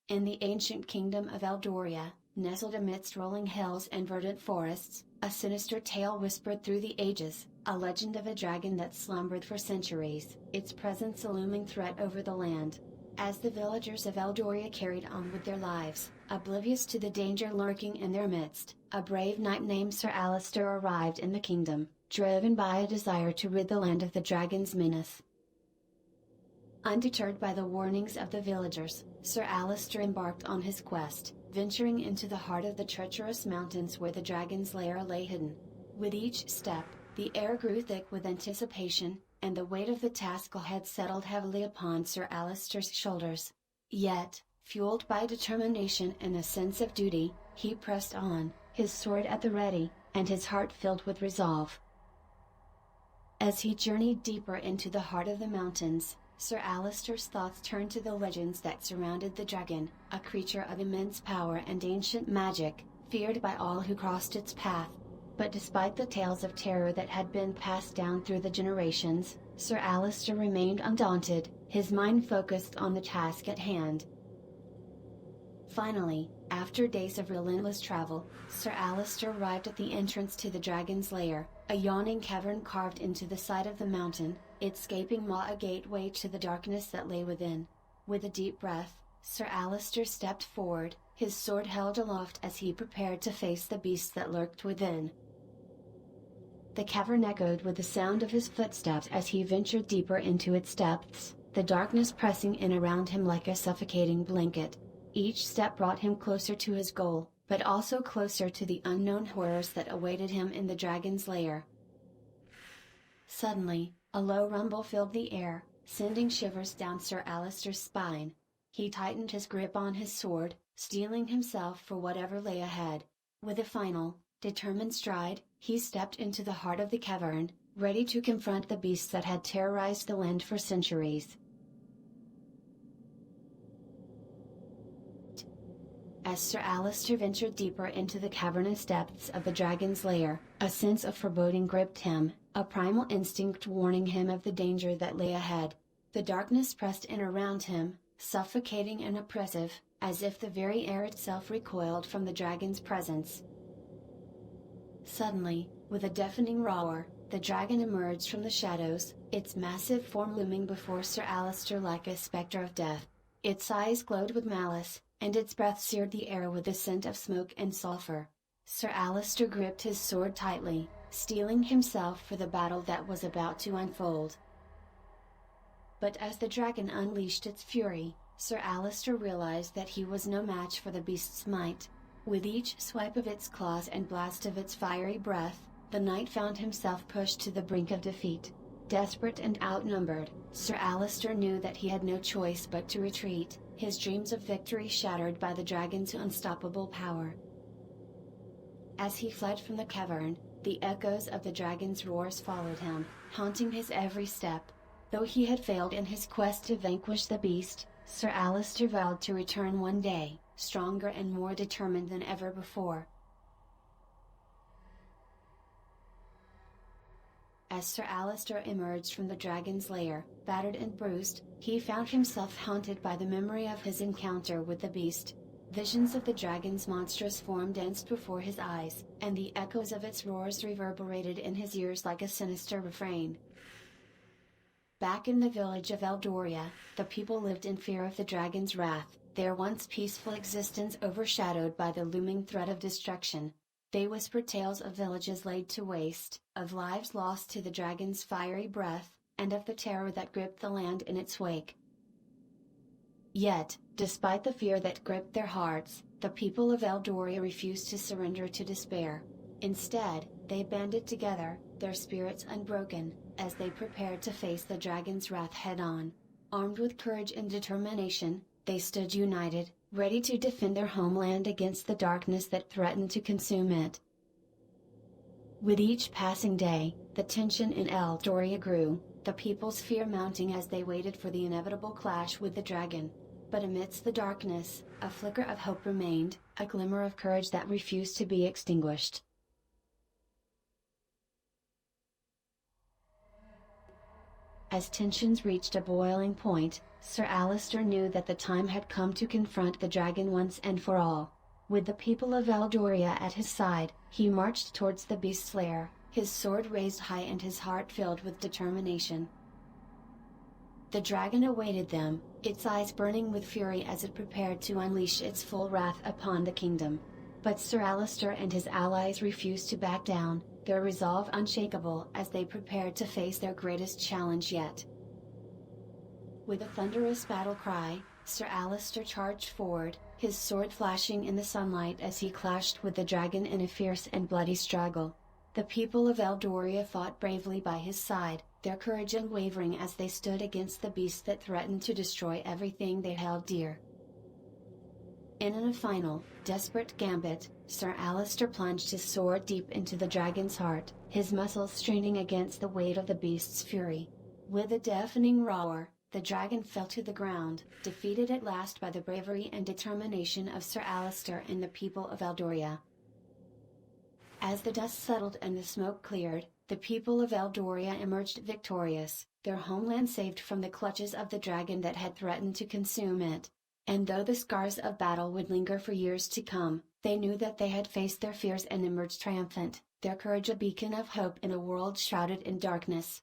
In the ancient kingdom of Eldoria, nestled amidst rolling hills and verdant forests, a sinister tale whispered through the ages, a legend of a dragon that slumbered for centuries, its presence a looming threat over the land. As the villagers of Eldoria carried on with their lives, oblivious to the danger lurking in their midst, a brave knight named Sir Alistair arrived in the kingdom, driven by a desire to rid the land of the dragon's menace. Undeterred by the warnings of the villagers, Sir Alistair embarked on his quest, venturing into the heart of the treacherous mountains where the dragon's lair lay hidden. With each step, the air grew thick with anticipation, and the weight of the task ahead settled heavily upon Sir Alistair's shoulders. Yet, fueled by determination and a sense of duty, he pressed on, his sword at the ready, and his heart filled with resolve. As he journeyed deeper into the heart of the mountains, Sir Alistair's thoughts turned to the legends that surrounded the dragon, a creature of immense power and ancient magic, feared by all who crossed its path. But despite the tales of terror that had been passed down through the generations, Sir Alistair remained undaunted, his mind focused on the task at hand. Finally, after days of relentless travel, Sir Alistair arrived at the entrance to the dragon's lair, a yawning cavern carved into the side of the mountain, its gaping maw a gateway to the darkness that lay within. With a deep breath, Sir Alistair stepped forward, his sword held aloft as he prepared to face the beast that lurked within. The cavern echoed with the sound of his footsteps as he ventured deeper into its depths, the darkness pressing in around him like a suffocating blanket. Each step brought him closer to his goal, but also closer to the unknown horrors that awaited him in the dragon's lair. Suddenly, a low rumble filled the air, sending shivers down Sir Alistair's spine. He tightened his grip on his sword, steeling himself for whatever lay ahead. With a final, determined stride, he stepped into the heart of the cavern, ready to confront the beasts that had terrorized the land for centuries. As Sir Alistair ventured deeper into the cavernous depths of the dragon's lair, a sense of foreboding gripped him, a primal instinct warning him of the danger that lay ahead. The darkness pressed in around him, suffocating and oppressive, as if the very air itself recoiled from the dragon's presence. Suddenly, with a deafening roar, the dragon emerged from the shadows, its massive form looming before Sir Alistair like a spectre of death. Its eyes glowed with malice, and its breath seared the air with the scent of smoke and sulfur. Sir Alistair gripped his sword tightly, steeling himself for the battle that was about to unfold. But as the dragon unleashed its fury, Sir Alistair realized that he was no match for the beast's might. With each swipe of its claws and blast of its fiery breath, the knight found himself pushed to the brink of defeat. Desperate and outnumbered, Sir Alistair knew that he had no choice but to retreat, his dreams of victory shattered by the dragon's unstoppable power. As he fled from the cavern, the echoes of the dragon's roars followed him, haunting his every step. Though he had failed in his quest to vanquish the beast, Sir Alistair vowed to return one day, stronger and more determined than ever before. As Sir Alistair emerged from the dragon's lair, battered and bruised, he found himself haunted by the memory of his encounter with the beast. Visions of the dragon's monstrous form danced before his eyes, and the echoes of its roars reverberated in his ears like a sinister refrain. Back in the village of Eldoria, the people lived in fear of the dragon's wrath, their once peaceful existence overshadowed by the looming threat of destruction. They whispered tales of villages laid to waste, of lives lost to the dragon's fiery breath, and of the terror that gripped the land in its wake. Yet, despite the fear that gripped their hearts, the people of Eldoria refused to surrender to despair. Instead, they banded together, their spirits unbroken, as they prepared to face the dragon's wrath head-on. Armed with courage and determination, they stood united, ready to defend their homeland against the darkness that threatened to consume it. With each passing day, the tension in Eldoria grew, the people's fear mounting as they waited for the inevitable clash with the dragon. But amidst the darkness, a flicker of hope remained, a glimmer of courage that refused to be extinguished. As tensions reached a boiling point, Sir Alistair knew that the time had come to confront the dragon once and for all. With the people of Eldoria at his side, he marched towards the beast's lair, his sword raised high and his heart filled with determination. The dragon awaited them, its eyes burning with fury as it prepared to unleash its full wrath upon the kingdom. But Sir Alistair and his allies refused to back down, their resolve unshakable as they prepared to face their greatest challenge yet. With a thunderous battle cry, Sir Alistair charged forward, his sword flashing in the sunlight as he clashed with the dragon in a fierce and bloody struggle. The people of Eldoria fought bravely by his side, their courage unwavering as they stood against the beast that threatened to destroy everything they held dear. In a final, desperate gambit, Sir Alistair plunged his sword deep into the dragon's heart, his muscles straining against the weight of the beast's fury. With a deafening roar, the dragon fell to the ground, defeated at last by the bravery and determination of Sir Alistair and the people of Eldoria. As the dust settled and the smoke cleared, the people of Eldoria emerged victorious, their homeland saved from the clutches of the dragon that had threatened to consume it. And though the scars of battle would linger for years to come, they knew that they had faced their fears and emerged triumphant, their courage a beacon of hope in a world shrouded in darkness.